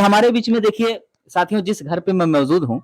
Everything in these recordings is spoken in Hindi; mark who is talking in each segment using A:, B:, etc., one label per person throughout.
A: हमारे बीच में देखिए साथियों, जिस घर पे मैं मौजूद हूँ,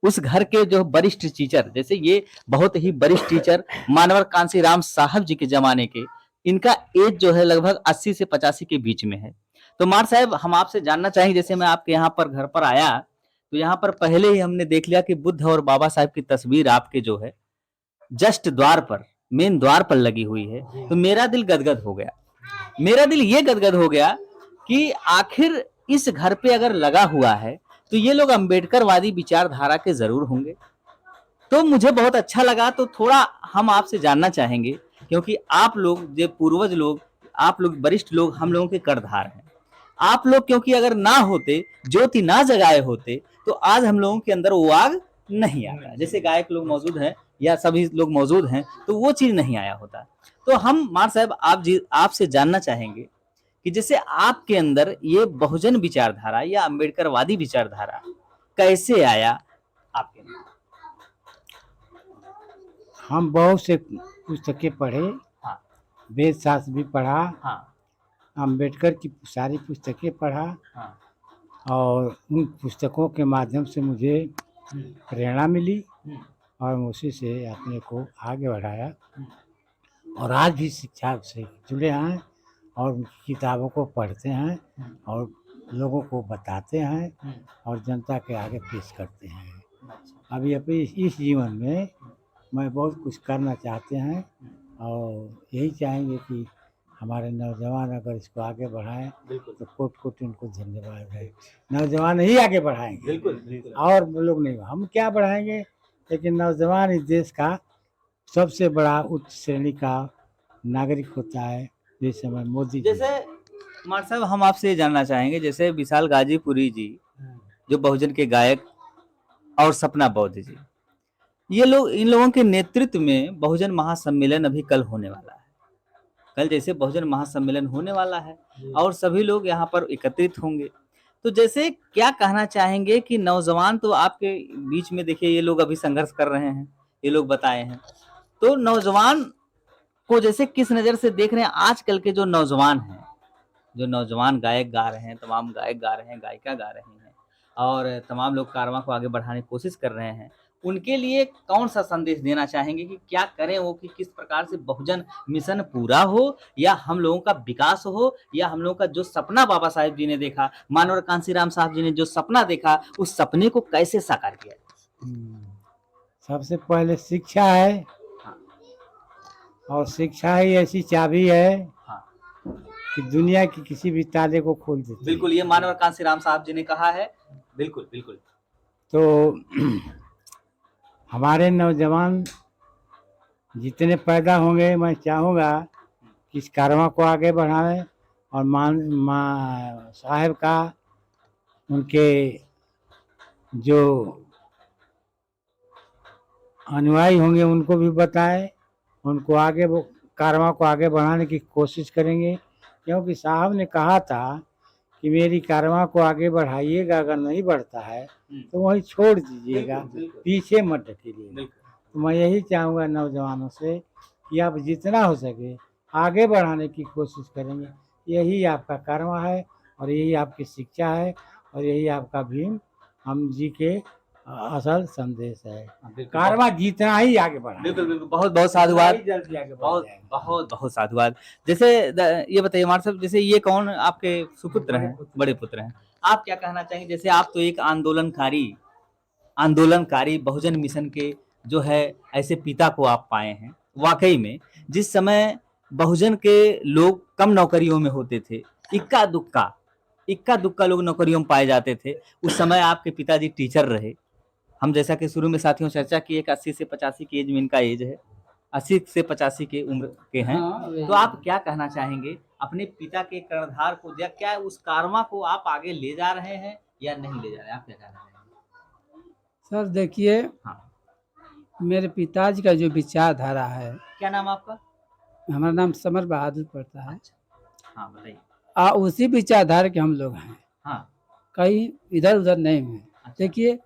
A: उस घर के जो वरिष्ठ टीचर, जैसे ये बहुत ही वरिष्ठ टीचर मानवर कांशीराम साहब जी के ज़माने के, इनका एज जो है लगभग 80 से 85 के बीच में है। तो मार साहब, हम आपसे जानना चाहेंगे, जैसे मैं आपके यहाँ पर घर पर आया, तो यहाँ पर पहले ही हमने देख लिया कि बुद्ध और बाबा साहब की तस्वीर आपके जो है जस्ट द्वार पर, मेन द्वार पर लगी हुई है। तो मेरा दिल गदगद हो गया। मेरा दिल ये गदगद हो गया कि आखिर इस घर पे अगर लगा हुआ है, तो ये लोग अम्बेडकरवादी विचारधारा के ज़रूर होंगे। तो मुझे बहुत अच्छा लगा, तो थोड़ा हम आपसे जानना चाहेंगे, क्योंकि आप लोग जो पूर्वज लोग, आप लोग वरिष्ठ लोग, हम लोगों के कर्णधार हैं। आप लोग क्योंकि अगर ना होते, ज्योति ना जगाए होते, तो आज हम लोगों के अंदर वो आग नहीं आता। जैसे गायक लोग मौजूद हैं या सभी लोग मौजूद हैं, तो वो चीज़ नहीं आया होता। तो हम मार साहब आपसे जानना चाहेंगे कि जैसे आपके अंदर ये बहुजन विचारधारा या अम्बेडकरवादी विचारधारा कैसे आया आपके अंदर?
B: हम बहुत से पुस्तकें पढ़े,
A: हाँ,
B: वेद शास्त्र भी पढ़ा,
A: हाँ,
B: अम्बेडकर की सारी पुस्तकें पढ़ा
A: हाँ।
B: और उन पुस्तकों के माध्यम से मुझे
A: हुँ,
B: प्रेरणा मिली
A: हुँ,
B: और उसी से अपने को आगे बढ़ाया
A: हुँ।
B: और आज भी शिक्षा से जुड़े हैं और उनकी किताबों को पढ़ते हैं
A: हुँ,
B: और लोगों को बताते हैं
A: हुँ।
B: और जनता के आगे पेश करते हैं।
A: अच्छा।
B: अभी अभी इस जीवन में
A: हुँ,
B: मैं बहुत कुछ करना चाहते हैं
A: हुँ।
B: और यही चाहेंगे कि हमारे नौजवान अगर इसको आगे बढ़ाएं
A: बिल्कुल,
B: तो कोटि उनको धन्यवाद है। नौजवान ही आगे बढ़ाएंगे
A: बिल्कुल, बिल्कुल।
B: और वो लोग नहीं, हम क्या बढ़ाएंगे, लेकिन नौजवान इस देश का सबसे बड़ा उच्च श्रेणी का नागरिक होता है। जिस समय मोदी जी
A: जैसे मार साहब, हम आपसे ये जानना चाहेंगे, जैसे विशाल गाजीपुरी जी, जो बहुजन के गायक, और सपना बौद्ध जी, ये लोग, इन लोगों के नेतृत्व में बहुजन महासम्मेलन अभी कल होने वाला है। कल जैसे बहुजन महासम्मेलन होने वाला है और सभी लोग यहाँ पर एकत्रित होंगे। तो जैसे क्या कहना चाहेंगे कि नौजवान तो आपके बीच में देखिए, ये लोग अभी संघर्ष कर रहे हैं, ये लोग बताए हैं। तो नौजवान को जैसे किस नज़र से देख रहे हैं आजकल के जो नौजवान हैं? जो नौजवान गायक गा रहे हैं, तमाम गायक गा रहे हैं, गायिका गा रही हैं और तमाम लोग कारवां को आगे बढ़ाने की कोशिश कर रहे हैं। उनके लिए कौन-सा संदेश देना चाहेंगे कि क्या करें वो, कि किस प्रकार से बहुजन मिशन पूरा हो, या हम लोगों का विकास हो, या हम लोगों का जो सपना बाबा साहेब जी ने देखा, मानवर कांशीराम साहब जी ने जो सपना देखा, उस सपने को कैसे साकार किया जाए?
B: सबसे पहले शिक्षा है
A: हाँ,
B: और शिक्षा ही ऐसी चाबी है
A: हाँ।
B: कि दुनिया की किसी भी ताले को खोल देती है।
A: बिल्कुल, ये मानवर कांशीराम साहब जी ने कहा है। बिल्कुल, बिल्कुल।
B: तो हमारे नौजवान जितने पैदा होंगे, मैं चाहूँगा कि इस कारवां को आगे बढ़ाएं और साहब का, उनके जो अनुयायी होंगे उनको भी बताएं, उनको आगे वो कारवां को आगे बढ़ाने की कोशिश करेंगे, क्योंकि साहब ने कहा था कि मेरी कारवां को आगे बढ़ाइएगा, अगर नहीं बढ़ता है तो वहीं छोड़ दीजिएगा,
A: बिल्कुल, बिल्कुल।
B: पीछे मत ढकेलिएगा।
A: बिल्कुल।
B: तो मैं यही चाहूँगा नौजवानों से कि आप जितना हो सके आगे बढ़ाने की कोशिश करेंगे। यही आपका कारवां है और यही आपकी शिक्षा है और यही आपका भीम हम जी के असल संदेश है।
A: बिल्कुल।
B: कारवां जितना ही आगे बढ़ाएं,
A: बिल्कुल, बिल्कुल। बहुत-बहुत साधुवाद।
B: जल्दी आगे बढ़
A: बहुत,
B: जाएंगे।
A: बहुत साधुवाद। जैसे ये बताइए मार साहब, जैसे ये कौन आपके सुपुत्र हैं, बड़े पुत्र हैं? आप क्या कहना चाहेंगे? जैसे आप तो एक आंदोलनकारी बहुजन मिशन के जो है ऐसे पिता को आप पाए हैं। वाक़ई में जिस समय बहुजन के लोग कम नौकरियों में होते थे, इक्का-दुक्का लोग नौकरियों में पाए जाते थे, उस समय आपके पिताजी टीचर रहे। हम जैसा कि शुरू में साथियों चर्चा की, एक 80 से 85 की एज में इनका एज है, 80 से 85 की उम्र के हैं। तो आप क्या कहना चाहेंगे अपने पिता के कर्णधार को, या क्या उस कारवां को आप आगे ले जा रहे हैं या नहीं ले जा रहे हैं? आप क्या कहना चाहेंगे?
C: सर देखिए,
A: हाँ,
C: मेरे पिताजी का जो विचारधारा है,
A: क्या नाम आपका?
C: हमारा नाम समर बहादुर पड़ता है।
A: अच्छा, हाँ बताइए।
C: उसी विचारधारा के हम लोग हैं,
A: हाँ,
C: कहीं इधर-उधर नहीं हैं।
A: अच्छा।
C: देखिए,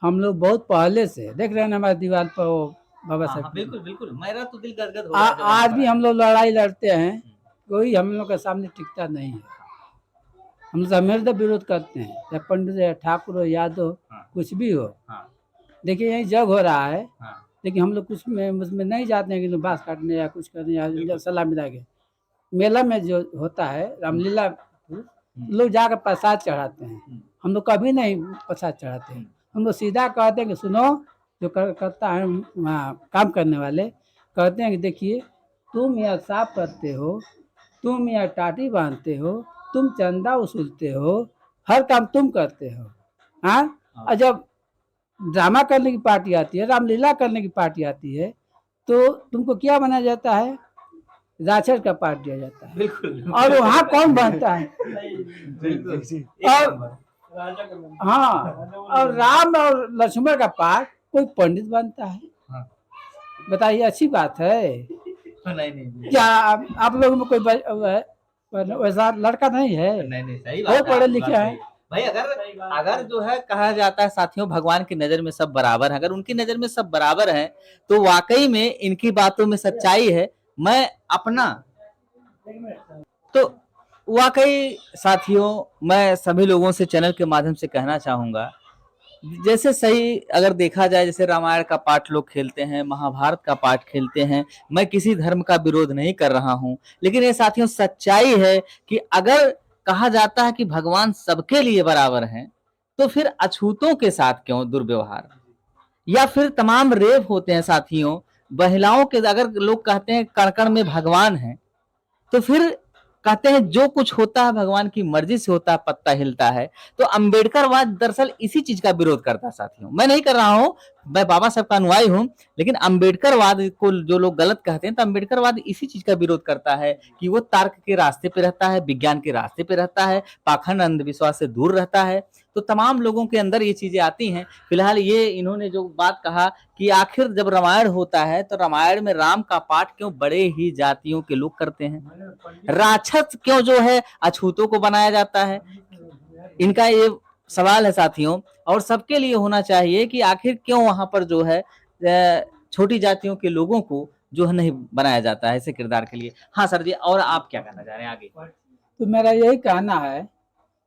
C: हम लोग बहुत पहले से देख रहे हैं ना, हमारी दीवार पर वो बाबा
A: हाँ,
C: साहब
A: हाँ,
C: की।
A: बिल्कुल, बिल्कुल। मेरा तो दिल गदगद हो रहा है जब
C: आज
A: यहाँ
C: भी
A: पर
C: हम
A: आया।
C: लोग लड़ाई लड़ते हैं,
A: हुँ,
C: कोई हम लोग के सामने टिकता नहीं है। हम सब हमेशा विरोध करते हैं, या पंडित या ठाकुर हो, यादव,
A: हाँ।
C: कुछ भी हो।
A: हाँ।
C: देखिए यही जग हो रहा है,
A: हाँ।
C: लेकिन हम लोग कुछ में उसमें नहीं जाते हैं कि बांस काटने या कुछ करने या
A: बिल्कुल।
C: सलामी दागे। मेला में जो होता है रामलीला,
A: हम्म।
C: लोग जाकर प्रसाद चढ़ाते हैं,
A: हम्म।
C: हम लोग कभी नहीं प्रसाद चढ़ाते हैं। हम लोग सीधा कहते हैं कि सुनो, जो करता है वहाँ काम करने वाले कहते हैं कि देखिए, तुम यहाँ साफ करते हो, तुम यहाँ टाटी बांधते हो, तुम चंदा वसूलते हो, हर काम तुम करते हो। हाँ, और जब ड्रामा करने की पार्टी आती है, रामलीला करने की पार्टी आती है, तो तुमको क्या बनाया जाता है? राक्षस का पार्ट दिया जाता है।
A: बिल्कुल।
C: और वहाँ कौन बनता है?
A: बिल्कुल।
C: और हाँ, और राम और लक्ष्मण का पार्ट कोई पंडित बनता है।
A: हाँ।
C: बताइए, अच्छी बात है?
A: नहीं।
C: क्या आप लोगों में कोई वैसा लड़का नहीं है?
A: नहीं, सही
C: वो
A: बात है,
C: पढ़े
A: आपकी
C: लिखे
A: बात
C: हैं।
A: सही है। भाई अगर जो है कहा जाता है साथियों, भगवान की नजर में सब बराबर है, अगर उनकी नजर में सब बराबर है तो वाकई में इनकी बातों में सच्चाई है। मैं अपना तो वाकई साथियों, मैं सभी लोगों से चैनल के माध्यम से कहना चाहूंगा, जैसे सही अगर देखा जाए, जैसे रामायण का पाठ लोग खेलते हैं, महाभारत का पाठ खेलते हैं, मैं किसी धर्म का विरोध नहीं कर रहा हूं, लेकिन ये साथियों सच्चाई है कि अगर कहा जाता है कि भगवान सबके लिए बराबर हैं, तो फिर अछूतों के साथ क्यों दुर्व्यवहार, या फिर तमाम रेप होते हैं साथियों महिलाओं के, अगर लोग कहते हैं कण कण में भगवान है, तो फिर कहते हैं जो कुछ होता है भगवान की मर्जी से होता है, पत्ता हिलता है। तो अंबेडकरवाद दरअसल इसी चीज का विरोध करता है साथियों। मैं नहीं कर रहा हूं, मैं बाबा साहब का अनुयायी हूं, लेकिन अंबेडकरवाद को जो लोग गलत कहते हैं, तो अंबेडकरवाद इसी चीज का विरोध करता है कि वो तर्क के रास्ते पे रहता है, विज्ञान के रास्ते पे रहता है, पाखंड अंधविश्वास से दूर रहता है। तो तमाम लोगों के अंदर ये चीजें आती हैं। फिलहाल ये इन्होंने जो बात कहा कि आखिर जब रामायण होता है तो रामायण में राम का पाठ क्यों बड़े ही जातियों के लोग करते हैं, राक्षस क्यों जो है अछूतों को बनाया जाता है, इनका ये सवाल है साथियों। और सबके लिए होना चाहिए कि आखिर क्यों वहां पर जो है छोटी जातियों के लोगों को जो है नहीं बनाया जाता है ऐसे किरदार के लिए। हाँ सर जी, और आप क्या कहना चाह रहे हैं आगे?
C: तो मेरा यही कहना है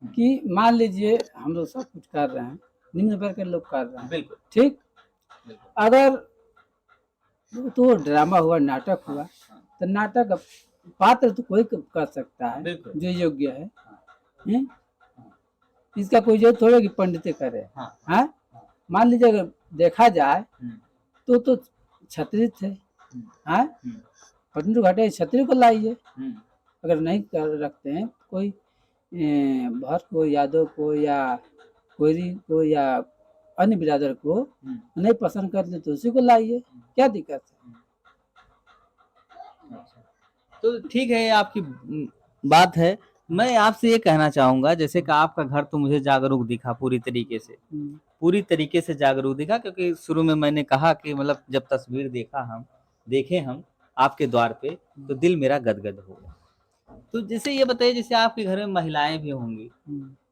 C: कि मान लीजिए हम लोग सब कुछ कर रहे हैं, निम्न वर्ग के लोग कर रहे हैं,
A: बिल्कुल
C: ठीक। अगर तो ड्रामा हुआ, नाटक हुआ, तो नाटक पात्र तो कोई कर सकता है जो योग्य है। इसका कोई जरूरत थोड़ा कि पंडित करे। हाँ, मान लीजिए अगर देखा जाए तो छत्री थे। हाँ, पटन घाटे छत्री को लाइए। अगर नहीं कर रखते हैं कोई भट्ट को, यादव को, या कोयरी को, या अन्य बिरादर को नहीं पसंद करते तो उसी को लाइए, क्या दिक्कत है?
A: तो ठीक है, आपकी बात है। मैं आपसे ये कहना चाहूंगा, जैसे कि आपका घर तो मुझे जागरूक दिखा पूरी तरीके से जागरूक दिखा, क्योंकि शुरू में मैंने कहा कि मतलब जब तस्वीर देखे हम आपके द्वार पे, तो दिल मेरा गदगद हो गया। तो जैसे ये बताइए, जैसे आपके घर में महिलाएं भी होंगी,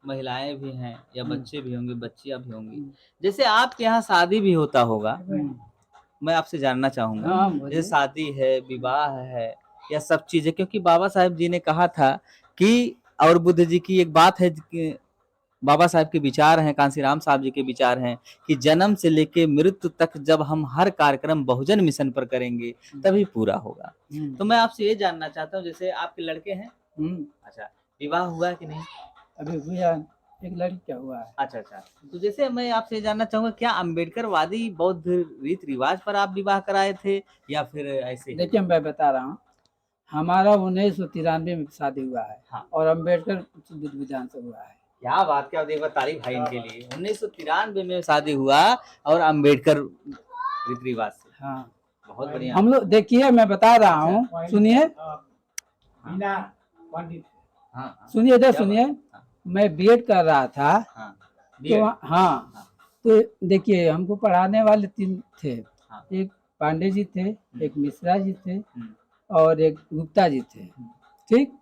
A: महिलाएं भी हैं, या बच्चे भी होंगे, बच्चियां भी होंगी, जैसे आपके यहाँ शादी भी होता होगा, मैं आपसे जानना चाहूंगा, जैसे शादी है, विवाह है, या सब चीजें, क्योंकि बाबा साहेब जी ने कहा था कि, और बुद्ध जी की एक बात है कि बाबा साहेब के विचार हैं, कांसीराम साहब जी के विचार हैं कि जन्म से लेके मृत्यु तक जब हम हर कार्यक्रम बहुजन मिशन पर करेंगे तभी पूरा होगा। तो मैं आपसे ये जानना चाहता हूँ, जैसे आपके लड़के हैं, अच्छा, विवाह हुआ है कि नहीं?
C: अभी हुआ, एक लड़की क्या हुआ है।
A: अच्छा, तो जैसे मैं आपसे ये जानना चाहूंगा, क्या अम्बेडकरवादी बौद्ध रीत रिवाज पर आप विवाह कराए थे या फिर ऐसे? देखिए
C: मैं बता रहा हूँ, हमारा 1993 में शादी हुआ है। हाँ। और अम्बेडकर विधि विधान से हुआ है।
A: क्या बात, क्या देखो, तारीफ भाई इनके लिए। 1993 में शादी हुआ और अम्बेडकर रीति रिवाज से।
C: हाँ,
A: बहुत बढ़िया।
C: हम लोग देखिए, मैं बता रहा हूँ, सुनिए, सुनिए इधर सुनिए। मैं बीएड कर रहा था। तो हाँ, तो देखिए हमको पढ़ाने वाले 3 थे। एक पांडे जी थे, एक मिश्रा जी थे, और एक गुप्ता जी थे, ठीक।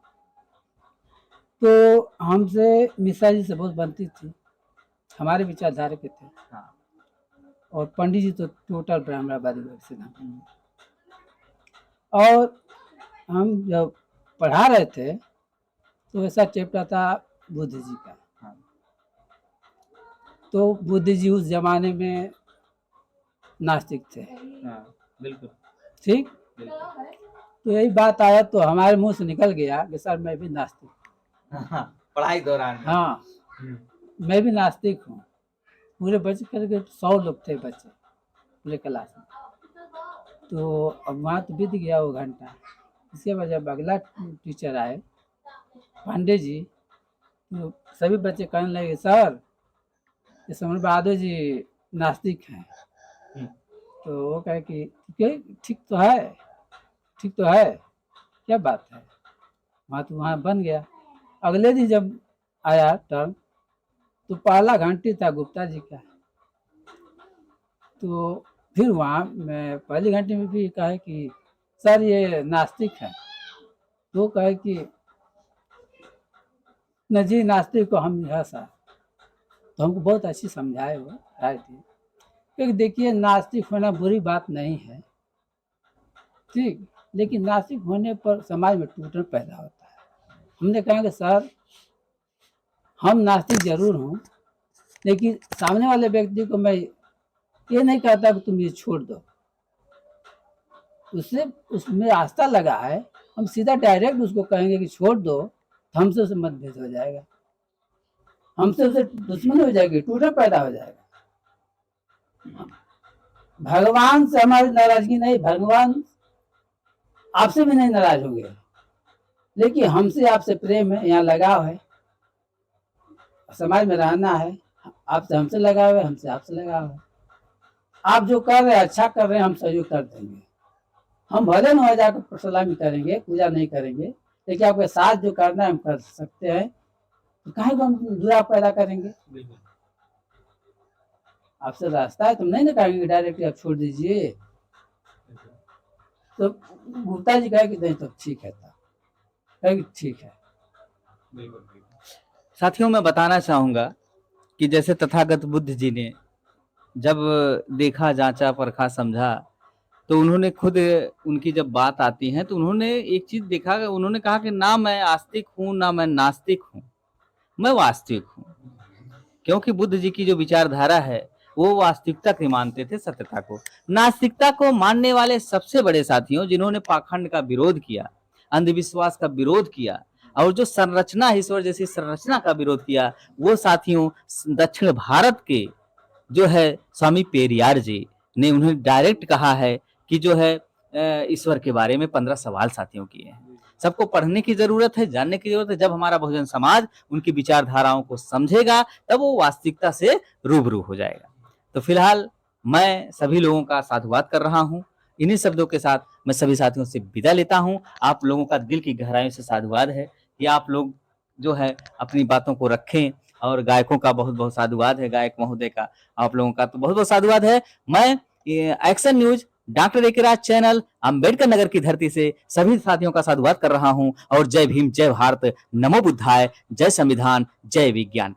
C: तो हमसे मिश्रा जी से बहुत बनती थी, हमारे विचारधारा के थे। और पंडित जी तो टोटल ब्राह्मणवादी वर्ग से थे। और हम जब पढ़ा रहे थे तो ऐसा चैप्टर था बुद्ध जी का।
A: हाँ।
C: तो बुद्ध जी उस जमाने में नास्तिक थे,
A: हाँ, बिल्कुल
C: ठीक।
A: बिल्कुल।
C: तो यही बात आया तो हमारे मुंह से निकल गया कि सर मैं भी नास्तिक हूँ।
A: हाँ, पढ़ाई दौरान में।
C: हाँ, मैं भी नास्तिक हूँ। पूरे बच्चे करके 100 लोग थे बच्चे पूरे क्लास में। तो अब वहाँ तो बीत गया वो घंटा। इसके बाद जब अगला टीचर आए पांडे जी, तो सभी बच्चे कहने लगे सर ये समर बहादुर जी नास्तिक हैं।
A: हम्म।
C: तो वो कहे कि ठीक तो है, ठीक तो है, क्या बात है। वहाँ तो वहाँ बन गया। अगले दिन जब आया टर्म तो पहला घंटी था गुप्ता जी का। तो फिर वहाँ मैं पहली घंटे में भी कहा कि सर ये नास्तिक है। तो कहे कि न जी नास्तिक को हम है सर। तो हमको बहुत अच्छी समझाए वो राय थी, क्योंकि देखिए नास्तिक होना बुरी बात नहीं है, ठीक, लेकिन नास्तिक होने पर समाज में टूटन पैदा होता है। हमने कहा कि सर हम नास्तिक जरूर हूँ, लेकिन सामने वाले व्यक्ति को मैं ये नहीं कहता कि तुम ये छोड़ दो, उससे उसमें आस्था लगा है, हम सीधा डायरेक्ट उसको कहेंगे कि छोड़ दो तो हमसे उसे मतभेद हो जाएगा, हमसे उसे दुश्मनी हो जाएगी, टूटन पैदा हो जाएगा। भगवान से हमारी नाराजगी नहीं, भगवान आपसे भी नहीं नाराज होंगे, लेकिन हमसे आपसे प्रेम है, यहाँ लगाव है, समाज में रहना है, आपसे हमसे लगाव है, हमसे आपसे लगाव है। आप जो कर रहे हैं अच्छा कर रहे हैं, हम सहयोग कर देंगे। हम भले न हो जाकर सलामी करेंगे, पूजा नहीं करेंगे, लेकिन आपके साथ जो करना है हम कर सकते हैं। तो काहे को हम दुरा पैदा करेंगे। आपसे रास्ता है, तुम नहीं ना कहेंगे डायरेक्टली आप छोड़ दीजिए। तो गुप्ता जी कहे कि नहीं तो ठीक है, ठीक है।
A: साथियों मैं बताना चाहूंगा कि जैसे तथागत बुद्ध जी ने जब देखा, जांचा, परखा, समझा, तो उन्होंने खुद, उनकी जब बात आती है तो उन्होंने एक चीज देखा, उन्होंने कहा कि ना मैं आस्तिक हूं ना मैं नास्तिक हूं, मैं वास्तविक हूं। क्योंकि बुद्ध जी की जो विचारधारा है वो वास्तविकता के मानते थे, सत्यता को। नास्तिकता को मानने वाले सबसे बड़े साथियों जिन्होंने पाखंड का विरोध किया, अंधविश्वास का विरोध किया और जो संरचना, ईश्वर जैसी संरचना का विरोध किया, वो साथियों दक्षिण भारत के जो है स्वामी पेरियार जी ने उन्हें डायरेक्ट कहा है कि जो है ईश्वर के बारे में 15 सवाल साथियों किए हैं। सबको पढ़ने की जरूरत है, जानने की जरूरत है। जब हमारा बहुजन समाज उनकी विचारधाराओं को समझेगा तब वो वास्तविकता से रूबरू हो जाएगा। तो फिलहाल मैं सभी लोगों का साधुवाद कर रहा हूँ। इन्हीं शब्दों के साथ मैं सभी साथियों से विदा लेता हूँ। आप लोगों का दिल की गहराइयों से साधुवाद है कि आप लोग जो है अपनी बातों को रखें, और गायकों का बहुत बहुत साधुवाद है, गायक महोदय का, आप लोगों का तो बहुत बहुत साधुवाद है। मैं एक्शन न्यूज डॉक्टर ए के राज चैनल अंबेडकर नगर की धरती से सभी साथियों का साधुवाद कर रहा हूं, और जय भीम, जय भारत, नमो बुद्धाय, जय संविधान, जय विज्ञान।